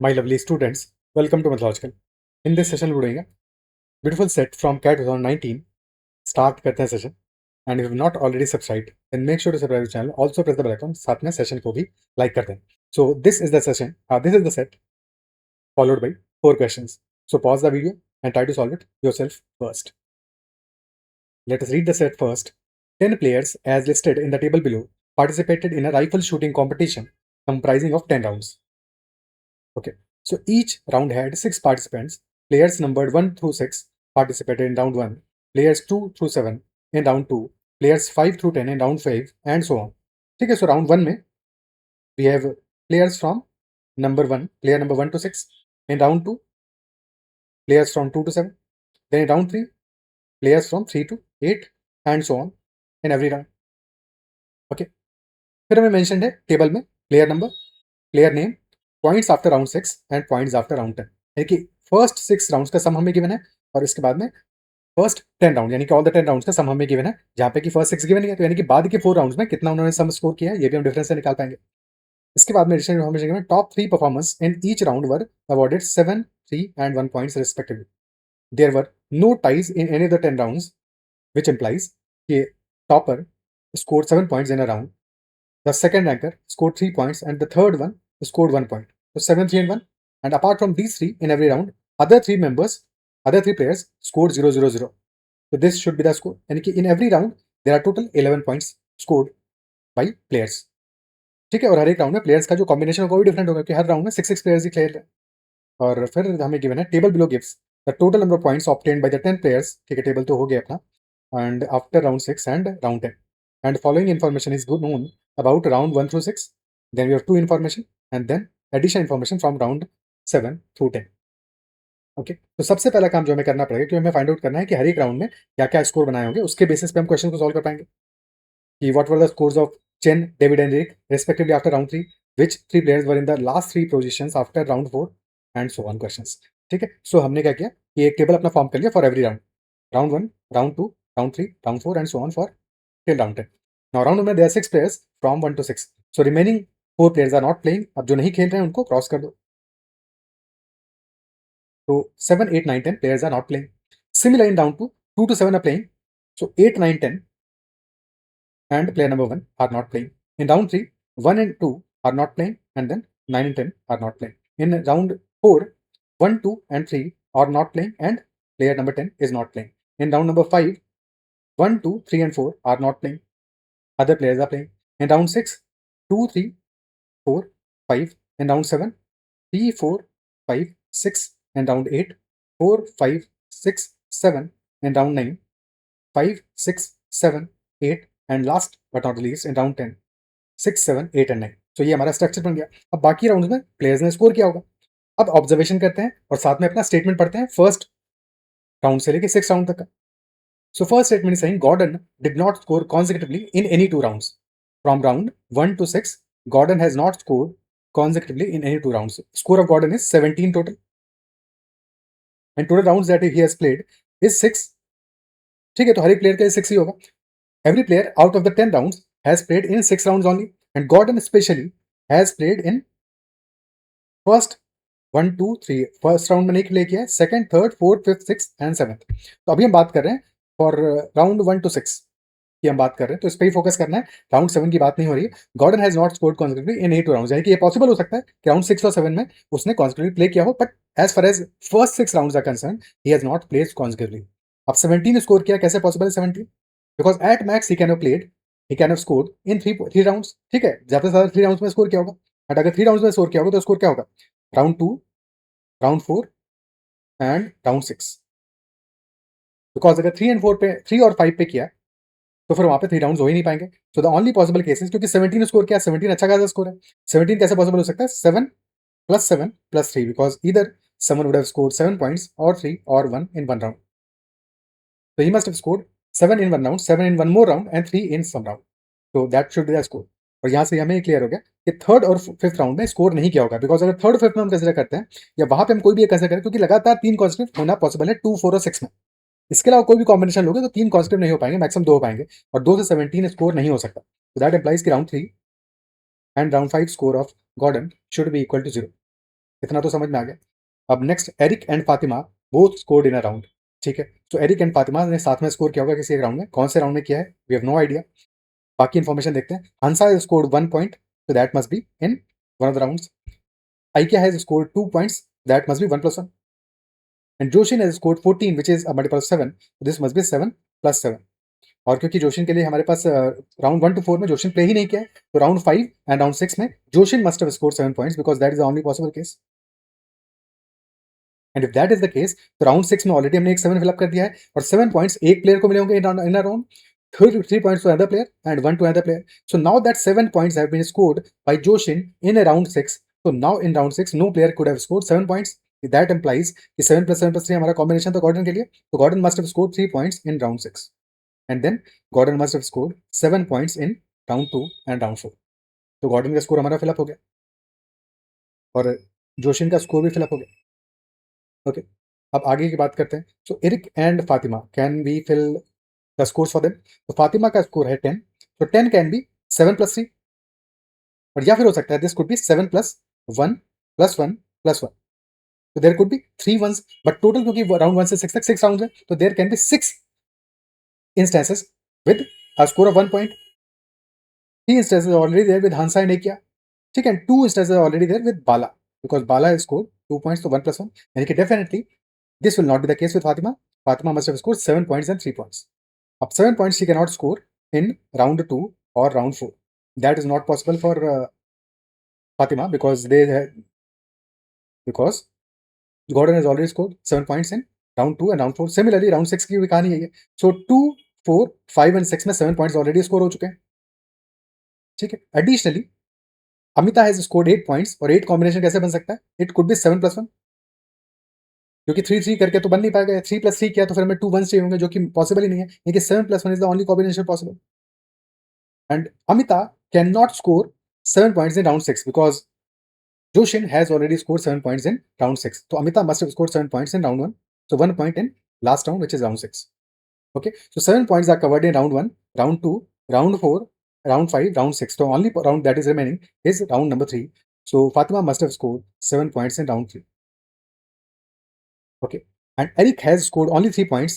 My lovely students, welcome to Mathological. In this session, we're doing a beautiful set from CAT 2019. Start करते हैं session. And if you have not already subscribed, then make sure to subscribe to the channel. Also press the bell icon. साथ में session को भी like करते हैं. So this is the session. This is the set followed by 4 questions. So pause the video and try to solve it yourself first. Let us read the set first. 10 players, as listed in the table below, participated in a rifle shooting competition comprising of 10 rounds. Okay, so each round had 6 participants. Players numbered 1 through 6 participated in round 1, players 2 through 7 in round 2, players 5 through 10 in round 5, and so on. Okay, so round 1 में we have players from player number 1 to 6. In round 2, players from 2 to 7. Then in round 3, players from 3 to 8, and so on in every round. Okay, फिर हमें mentioned है table में player number, player name, points after round 6 and points after round 10, यानी कि first 6 rounds का सम हमें given है और इसके बाद में फर्स्ट 10 राउंड यानी कि ऑल द 10 राउंड्स का सम हमें गिवन है, जहां पे कि फर्स्ट 6 गिवन है, तो यानी कि बाद के 4 राउंड्स में कितना उन्होंने सम स्कोर किया है ये भी हम डिफरेंस से निकाल पाएंगे. इसके बाद में additional information given, top 3 performers in each round were awarded 7, 3 and 1 points respectively. There were no ties in any of the 10 rounds which implies कि topper scored 7 points in a round, the second ranker scored 3 points and the third one scored 1 point. So 7, 3 and 1. And apart from these 3, in every round, other 3 players scored 0, 0, 0. So this should be the score. And in every round, there are total 11 points scored by players. ठीक है, और हर एक round में players का जो combination होगा वो भी डिफरेंट होगा कि हर राउंड में 6 प्लेयर्स ही खेल रहे हैं. और फिर हमें गिवन है table below gives the total number of points obtained by the 10 players. ठीक है, टेबल तो हो गया अपना. And after round 6 and round 10. And following information is known about round 1 through 6. Then we have 2 information and then additional information from round 7 through 10. Okay, तो सबसे पहला काम जो हमें करना पड़ेगा कि हमें फाइंड आउट करना है कि हर एक राउंड में क्या क्या स्कोर बनाए होंगे. उसके बेसिस पे हम क्वेश्चन को सॉल्व कर पाएंगे कि what were the scores of Chen, David and Rick respectively after round 3, which 3 players were in the last 3 positions after round 4 and so on questions. ठीक है, सो हमने क्या किया कि एक टेबल अपना फॉर्म कर लिया for every round. Round 1, round 2, round 3, round 4 and so on for till round 10. Now round में there are 6 players from 1 to 6. So remaining 4 players are not playing. अब जो नहीं खेल रहे हैं उनको क्रॉस कर दो. So 7, 8, 9, 10 players are not playing. Similar in round 2, 2 to 7 are playing. So 8, 9, 10 and player number 1 are not playing. In round 3, 1 and 2 are not playing, and then 9 and 10 are not playing. In round 4, 1, 2 and 3 are not playing and player number 10 is not playing. In round number 5, 1, 2, 3 and 4 are not playing. Other players are playing. In round 6, 2, 3, 4, 5. In round 7, 3, 4, 5, 6. In round 8, 4, 5, 6, 7. In round 9, 5, 6, 7, 8. And last but not least in round 10, 6, 7, 8 and 9. So ये हमारा structure बन गया. अब बाकी round में players ने score किया होगा. अब ऑब्जर्वेशन करते हैं और साथ में अपना स्टेटमेंट पढ़ते हैं फर्स्ट राउंड से लेके 6 राउंड तक का. So first statement is saying Gordon did not score consecutively in any 2 rounds. From round 1 to 6, Gordon has not scored consecutively in any 2 rounds. Score of Gordon is 17 total. And total rounds that he has played is 6. ठीक है, तो हर एक player का 6 ही होगा. Every player out of the 10 rounds has played in 6 rounds only. And Gordon especially has played in first 1, 2, 3. First round में नहीं play किया है, second, third, fourth, fifth, sixth and seventh. तो अभी हम बात कर रहे हैं फॉर राउंड 1 to 6 की हम बात कर रहे हैं, तो इस पर ही फोकस करना है. राउंड 7 की बात नहीं हो रही है. Gordon has not scored consecutively in 8 rounds, यानी कि ये पॉसिबल हो सकता है कि राउंड 6 और 7 में उसने कॉन्सेक्यूटिवली प्ले किया हो, but as far as first 6 rounds are concern he has not played consecutively. अब 17 स्कोर किया, कैसे पॉसिबल है 17? Because at max he can have played, he can have scored in 3 rounds. ठीक है, ज्यादा से ज्यादा 3 राउंड्स में स्कोर किया होगा. बट अगर 3 राउंड्स में स्कोर किया होगा तो स्कोर क्या होगा? Round 2, round 4 and round 6. Because अगर 3 और 5 पे किया तो फिर वहां पे 3 राउंड्स हो ही नहीं पाएंगे. सो द ओनली पॉसिबल केसेस, क्योंकि 17 स्कोर किया, 17 अच्छा खासा स्कोर है. 17 कैसे पॉसिबल हो सकता है? 7 + 3, because either someone would have scored 7 points or 3 or 1 in 1 round. So he must have scored 7 in 1 round, 7 in 1 more round and 3 in some round. So that should be the score. और यहाँ से हमें clear हो गया कि third और fifth round में score नहीं किया होगा. बिकॉज अगर थर्ड और फिफ्थ में हम कंसिडर करते हैं या वहां पे हम कोई भी कंसिडर करें, क्योंकि लगातार 3 कॉन्सेक्यूटिव होना पॉसिबल है 2, 4 और 6 में. इसके अलावा कोई भी कॉम्बिनेशन लोगे तो 3 कॉन्सेक्यूटिव नहीं हो पाएंगे, मैक्सिमम 2 हो पाएंगे, और 2 से 17 स्कोर नहीं हो सकता. तो दैट इंप्लाइज कि round 3 and round 5 score of Gordon should be equal to 0. इतना तो समझ में आ गया। अब next, Eric and Fatima both scored in a round. ठीक है, तो एरिक एंड फातिमा ने साथ में स्कोर किया होगा किसी एक राउंड में, कौन से राउंड में किया है वी हैव नो आइडिया। बाकी इन्फॉर्मेशन देखते हैं। Hansa scored 1 point, so that must be in one of the rounds. Aikya has scored 2 points, that must be 1 plus 1. And Joshin has scored 14, which is a multiple of 7, so this must be 7 plus 7. और क्योंकि जोशिन के लिए हमारे पास round 1 to 4 में जोशिन play ही नहीं किया है, तो राउंड 5 एंड राउंड 6 में Joshin must have scored 7 points because that is the only possible case. And if that is the case, तो राउंड 6 में ऑलरेडी हमने एक 7 फिलअप कर दिया है और 7 पॉइंट्स एक प्लेयर को मिले होंगे इन a round, 3 points to another player and 1 to another player. So now that 7 points have been scored by Joshin in a round 6. So now in round 6, no player could have scored 7 points. That implies कि 7 plus 7 plus 3 हमारा combination था Gordon के लिए, तो Gordon must have scored 3 points in round 6. And then Gordon must have scored 7 points in round 2 and round 4. तो Gordon का score हमारा fill up हो गया और जोशिन का स्कोर भी फिलअप हो गया। ओके, अब आगे की बात करते हैं। So Eric and Fatima, can we fill the scores for them? तो फातिमा का स्कोर है 10, तो 10 कैन बी 7 plus 3, और या फिर हो सकता है this could be 7 plus 1 plus 1 plus 1, तो there could be 3 ones, but total क्योंकि राउंड 1 से 6 तक 6 राउंड्स है, तो there can be 6 instances with a score of 1 point. 3 instances already there with Hansa and Ekya, ठीक है, 2 instances already there with Bala because Bala has scored 2 points, so 1 plus 1, यानी कि definitely this will not be the case with Fatima. Fatima must have scored 7 points and 3 points. Up 7 points she cannot score in round 2 or round 4. That is not possible for Fatima because because Gordon has already scored 7 points in round 2 and round 4. Similarly, round 6 की भी कहानी यही है. So 2, 4, 5 and 6 में 7 points already score हो चुके हैं. ठीक है. Additionally, Amita has scored 8 points और 8 combination कैसे बन सकता है? It could be 7 plus 1. क्योंकि 3-3 करके तो बन नहीं पाएगा, 3 plus 3 किया तो फिर हमें 2 1s चाहिए होंगे जो कि पॉसिबल ही नहीं है, यानी कि 7 plus 1 is the only combination possible. And Amita cannot score 7 points in round 6 because Joshin has already scored 7 points in round 6. So Amita must have scored 7 points in round 1. So 1 point in last round, which is round 6. Okay, so 7 points are covered in round 1, round 2, round 4, round 5, round 6. So only round that is remaining is round number 3. So Fatima must have scored 7 points in round 3. Okay, and Eric has scored only 3 points,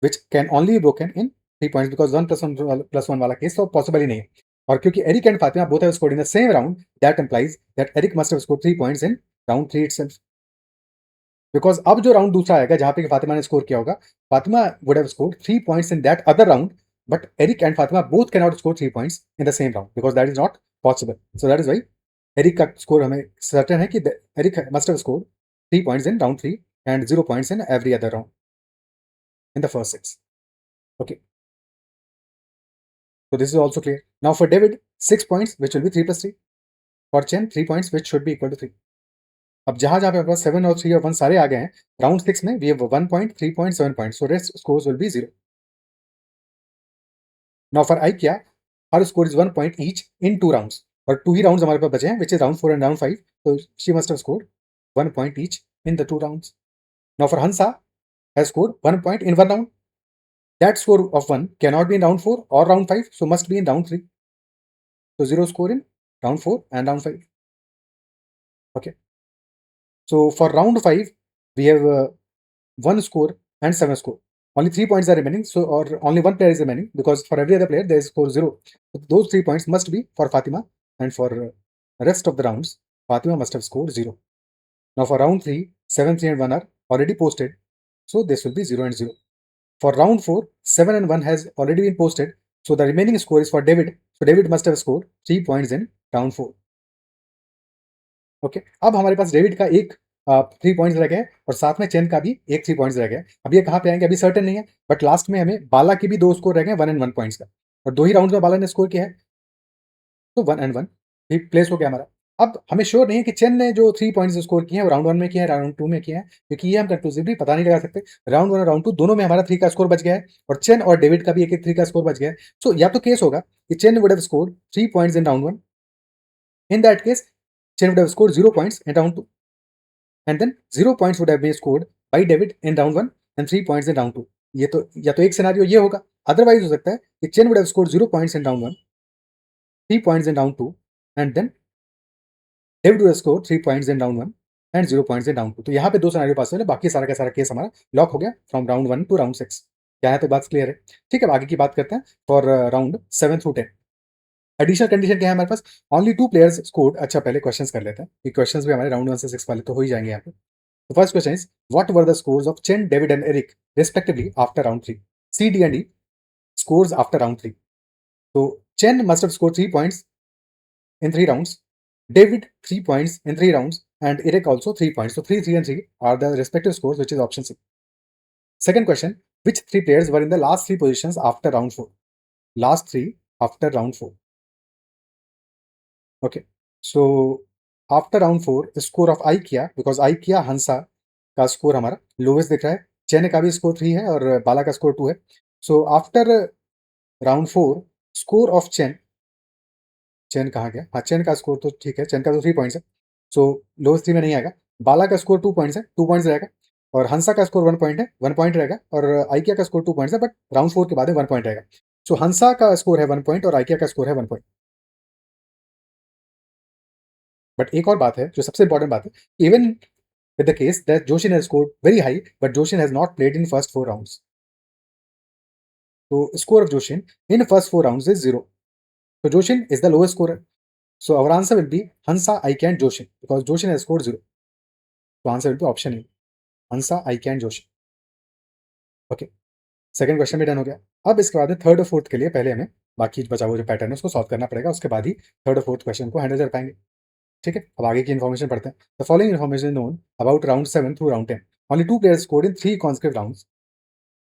which can only be broken in 3 points because 1 plus 1 वाला case तो possible ही नहीं है. और क्योंकि Eric and Fatima both have scored in the same round, that implies that Eric must have scored 3 points in round 3 itself. Because अब जो round दूसरा आएगा जहां पे फातिमा ने स्कोर किया होगा, Fatima would have scored 3 points in that other round, but Eric and Fatima both cannot score 3 points in the same round because that is not possible. So that is why Eric का score हमें certain है कि Eric must have scored 3 points in round 3 and 0 points in every other round in the first 6. Okay. So this is also clear. Now for David, 6 points, which will be 3 plus 3. For Chen, 3 points, which should be equal to 3. अब जहां जहां पे हमारे पास 7 और 3 और 1 सारे आ गए हैं, राउंड 6 में we have 1 point, 3 point, 7 point, so rest scores will be 0. Now for Aikya, her score is 1 point each in 2 rounds, और 2 ही राउंड्स हमारे पास बचे हैं, which is round 4 and round 5, so she must have scored 1 point each in the 2 rounds. Now for Hansa, has scored 1 point in 1 round. That score of 1 cannot be in round 4 or round 5, so must be in round 3. So 0 score in round 4 and round 5. Okay. So for round 5, we have 1 score and 7 score. Only 3 points are remaining, so or only 1 player is remaining because for every other player there is score 0. So those 3 points must be for Fatima, and for rest of the rounds, Fatima must have scored 0. Now for round 3, 7, 3 and 1 are already posted, so this will be 0 and 0. For round 4, 7 and 1 has already been posted, so the remaining score is for David. So David must have scored 3 points in round 4. Okay, अब हमारे पास David का एक 3 points रह गए और साथ में chain का भी एक 3 पॉइंट्स रह गए. अब ये कहाँ पे आएंगे अभी सर्टेन नहीं है, बट लास्ट में हमें बाला की भी 2 स्कोर रह गए 1 and 1 पॉइंट्स का, और 2 ही राउंड में बाला ने स्कोर किया है, तो 1 and 1 भी प्लेस हो गया हमारा. अब हमें श्योर नहीं है कि चेन ने जो 3 पॉइंट्स स्कोर किए हैं वो राउंड 1 में किए हैं, राउंड 2 में किए हैं, क्योंकि ये हम कंक्लूसिवली पता नहीं लगा सकते. राउंड 1 और राउंड 2 दोनों में हमारा 3 का स्कोर बच गया है और चेन और डेविड का भी एक 3 का स्कोर बच गया है. सो या तो केस होगा कि chain would have scored 3 points in round 1, in that case chain would have scored 0 points in round 2, and then 0 points would have been scored by David in round 1 and 3 points in round 2. ये तो या तो एक scenario ये होगा, otherwise हो सकता है कि Chen would have scored 0 points in round 1, 3 points in round 2, and then David would have scored 3 points in round 1 and 0 points in round 2। तो यहाँ पे 2 सिनेरियो पॉसिबल है, बाकी सारा का सारा केस हमारा लॉक हो गया फ्रॉम राउंड 1 टू राउंड 6। क्या है, तो बात क्लियर है। ठीक है, अब आगे की बात करते हैं for round 7 through 10। Additional condition क्या है हमारे पास, ओनली 2 प्लेयर्स स्कोर्ड। अच्छा, पहले क्वेश्चंस कर लेते हैं, ये क्वेश्चंस भी हमारे राउंड 1 से 6 वाले तो हो ही जाएंगे यहाँ पे। तो first question is what were the scores of Chen, David and Eric respectively after round 3? C, D and E scores after round 3. So Chen must have scored 3 points in 3 rounds. David 3 points in 3 rounds, and Eric also 3 points. So 3, 3, and 3 are the respective scores, which is option C. Second question: which 3 players were in the last 3 positions after round 4? Last 3 after round 4. Okay. So after round 4, the score of I किया, because I किया हंसा का score हमारा lowest दिख रहा है, chain का भी score 3 है और बाला का स्कोर 2 है. So after round 4, score of chain, chain कहाँ गया, हाँ चेन का स्कोर तो ठीक है, चेन का तो 3 पॉइंट्स है, सो लोवेस्ट 3 में नहीं आएगा. बाला का स्कोर 2 पॉइंट्स है, 2 पॉइंट्स रहेगा. और हंसा का स्कोर 1 पॉइंट है, 1 पॉइंट रहेगा. और आइकिया का स्कोर 2 पॉइंट्स है, बट राउंड 4 के बाद 1 पॉइंट रहेगा. सो हंसा का स्कोर है 1 पॉइंट और आइकिया का स्कोर है 1 पॉइंट. बट एक और बात है जो सबसे इंपॉर्टेंट बात है, even with the case that Joshin has scored very high, but Joshin has not played in first 4 rounds. तो score of Joshin in first 4 rounds is 0. So Joshin is the lowest scorer. So our answer will be Hansa, Aike and Joshin, because Joshin has scored 0. So answer will be option A, Hansa, Aike and Joshin. Okay. Second question भी done हो गया. अब इसके बाद में third और fourth के लिए पहले हमें बाकी बचा हुआ जो पैटर्न है उसको सॉल्व करना पड़ेगा, उसके बाद ही थर्ड और फोर्थ क्वेश्चन को हैंडल कर पाएंगे. ठीक है, अब आगे की इन्फॉर्मेशन पढ़ते हैं. The following information known about round 7 through round 10. Only 2 players scored in 3 consecutive rounds.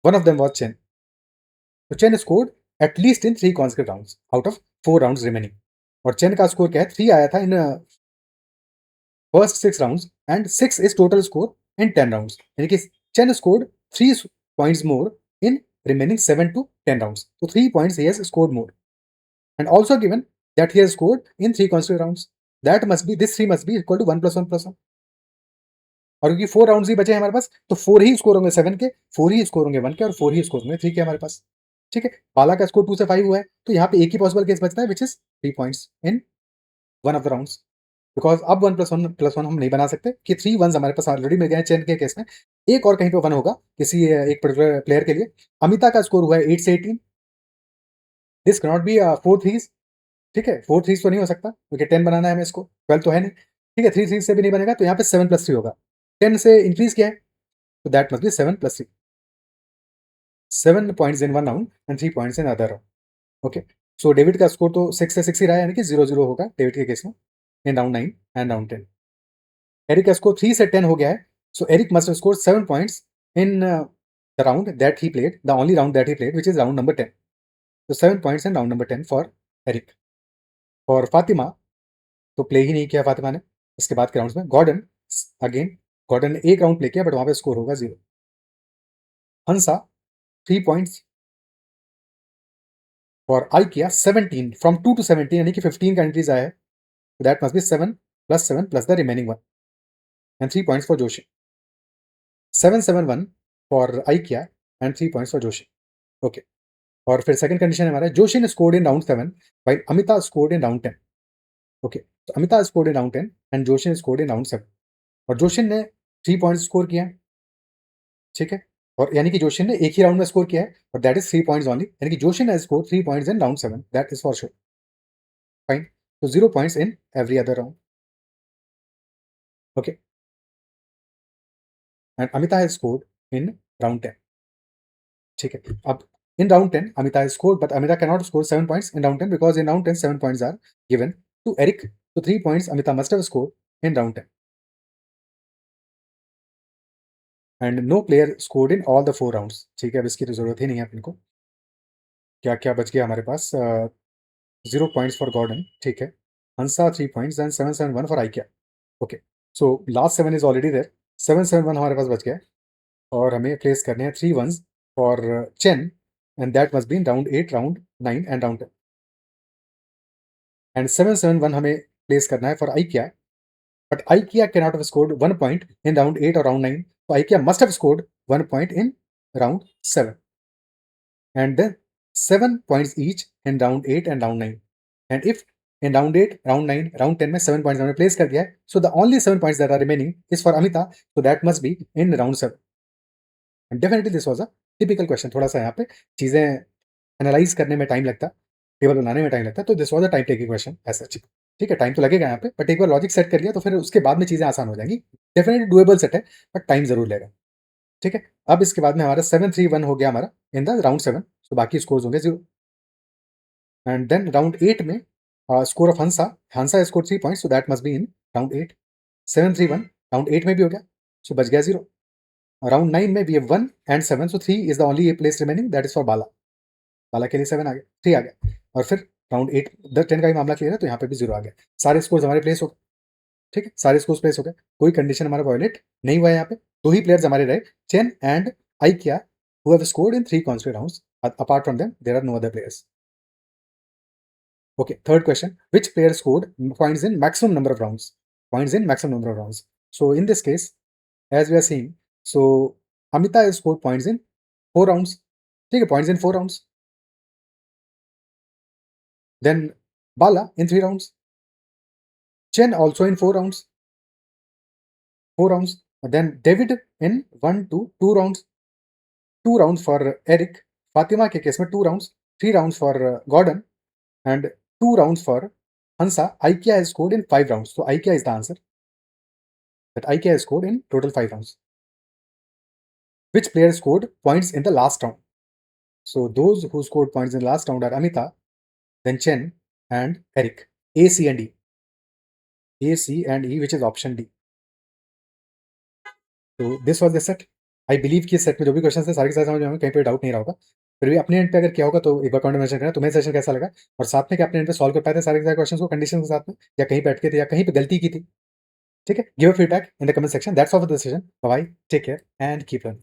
One of them was Chen. So Chen scored at least in 3 consecutive rounds out of 4 rounds remaining. और chain का score क्या है, 3 आया था in first 6 rounds and 6 is total score in 10 rounds. यानी कि Chen scored 3 points more in remaining 7 to 10 rounds. So 3 points he has scored more. And also given that he has scored in 3 consecutive rounds. That must be, this 3 must be equal to 1 plus 1 plus 1. और क्योंकि 4 rounds ही बचे हैं हमारे पास, तो 4 ही score होंगे 7 के, 4 ही score होंगे 1 के और 4 ही स्कोर होंगे 3 के हमारे पास. ठीक है, बाला का स्कोर 2 से 5 हुआ है, तो यहाँ पे एक ही पॉसिबल केस बचता है, which is 3 points in one of the rounds. Because अब 1 plus 1 हम नहीं बना सकते कि 3 वंस हमारे पास ऑलरेडी मिल गए हैं चेन के केस में. एक और कहीं पे 1 होगा किसी एक पर्टिकुलर प्लेयर के लिए. अमिता का स्कोर हुआ है 8 से 18. This can not be 4 threes. ठीक है, 4 थ्रीज तो नहीं हो सकता क्योंकि 10 बनाना है हमें, इसको 12 तो है नहीं. ठीक है, 3 थ्रीज से भी नहीं बनेगा, तो यहाँ पे 7 plus 3 होगा. 10 से इंक्रीज किया है, तो that must be 7 plus 3. 7 points in 1 round and 3 points in other round. Okay, so David का स्कोर तो 6 से 6 ही रहा है, यानी कि 0-0 होगा डेविड के केस में in round 9 and round 10. Eric का स्कोर 3 से 10 हो गया है, so Eric must have scored 7 points in the round that he played, the only round that he played, which is round number 10. So 7 points in round number 10 for Eric. For Fatima तो play ही नहीं किया फातिमा ने इसके बाद के rounds में. Gordon, again Gordon ने एक राउंड प्ले किया, बट वहां पे स्कोर होगा 0. हंसा 3 पॉइंट्स. और आई किया 17 फ्रॉम 2 to 17, यानी कि 15 का एंट्रीज आया है, that must be 7 plus 7 plus the remaining 1 and 3 points for Joshi. 7-7-1 for I किया एंड 3 पॉइंट्स फॉर जोशी. ओके, और फिर सेकंड कंडीशन है हमारा, जोशी ने scored in round 7 while Amita scored in round 10. Okay, तो Amita scored in round 10 and Joshi ने स्कोर्ड इन राउंड 7. और जोशिन ने 3 पॉइंट्स स्कोर किया है. ठीक है, और यानी कि जोशिन ने एक ही राउंड में स्कोर किया है, और दैट इज 3 पॉइंट्स ओनली, यानी कि Joshin has scored 3 points in round 7, that is for sure. Fine, तो 0 points in every other round. Okay, and Amita has scored in round 10. ठीक है, अब in round 10 Amita has scored, but Amita cannot score 7 points in round 10 because in round 10 7 points are given to Eric. So 3 points Amita must have scored in round 10. And no player scored in all the 4 rounds. ठीक है, अब इसकी तो जरूरत ही नहीं है अपन को. क्या क्या बच गया हमारे पास, 0 points for Gordon. ठीक है, Hansa 3 points and 7-7-1 for Ikea. Okay, so last 7 is already there. 7-7-1 हमारे पास बच गया, और हमें प्लेस करने हैं 3 ones for Chen, and that must be in round 8, round 9 and round 10. And 7-7-1 हमें प्लेस करना है for IKEA, but IKEA cannot have scored 1 point in round 8 or round 9, so IKEA must have scored 1 point in round 7, and then 7 points each in round 8 and round 9. And if in round 8, round 9, round 10 में 7 points हमने place कर दिया है. So the only 7 points that are remaining is for Amita, so that must be in round 7. And definitely this was a typical question. थोड़ा सा यहाँ पे चीजें एनालाइज करने में टाइम लगता, टेबल बनाने में टाइम लगता है, तो this was a time taking question as such. ठीक है, टाइम तो लगेगा यहाँ पे, बट एक बार लॉजिक सेट कर लिया तो फिर उसके बाद में चीजें आसान हो जाएंगी. डेफिनेटली डुएबल सेट है, बट टाइम जरूर लेगा. ठीक है, अब इसके बाद में हमारा 7-3-1 हो गया हमारा इन द राउंड 7. सो बाकी स्कोर्स होंगे 0. एंड देन राउंड 8 में score of Hansa score 3 points, so that must be in round 8. 7-3-1 round 8 में भी हो गया, सो बच गया 0. राउंड 9 में we have 1 and 7, so 3 is the only place remaining, that is for Bala. Bala के लिए 7 आ गया, 3 आ गया. और फिर राउंड 8 10 का ही मामला क्लियर है, तो यहाँ पे भी 0 आ गया. सारे स्कोर्स हमारे प्लेस हो गए. ठीक है, सारे स्कोर्स प्लेस हो गए, कोई कंडीशन हमारा वायोलेट नहीं हुआ है. यहाँ पे दो ही प्लेयर्स हमारे रहे, chain and IKEA, who have scored in 3 consecutive rounds. Apart from them, there are no other players. Okay, third question. Which player scored points in maximum number of rounds? Points in maximum number of rounds. So in this case, as we are seeing, so Amita has scored points in 4 rounds. ठीक है, points in 4 rounds. Then Bala in 3 rounds. Chen also in 4 rounds. 4 rounds. Then David in 1 to 2 rounds. 2 rounds for Eric. Fatima के case में 2 rounds. 3 rounds for Gordon. And 2 rounds for Hansa. Aikia has scored in 5 rounds. So Aikia is the answer. That Aikia has scored in total 5 rounds. Which player scored points in the last round? So those who scored points in the last round are Amita, then Chen and Eric. A, C and E. A, C and E, which is option D. So this was the set. I believe कि set में जो भी question थे सारे के सारे समझ में आए, कहीं पे डाउट नहीं रहा होगा. फिर भी अपने एंड पे अगर क्या होगा तो एक बार कमेंट मेंशन करना तुम्हें सेशन कैसा लगा, और साथ में क्या अपने एंड पे सॉल्व कर पाए थे सारे के सारे क्वेश्चंस को कंडीशन के साथ में, या कहीं पे अटके थे या कहीं पे गलती की थी. ठीक है, give a feedback in the comment section. That's all for the session. Bye, take care and keep learning.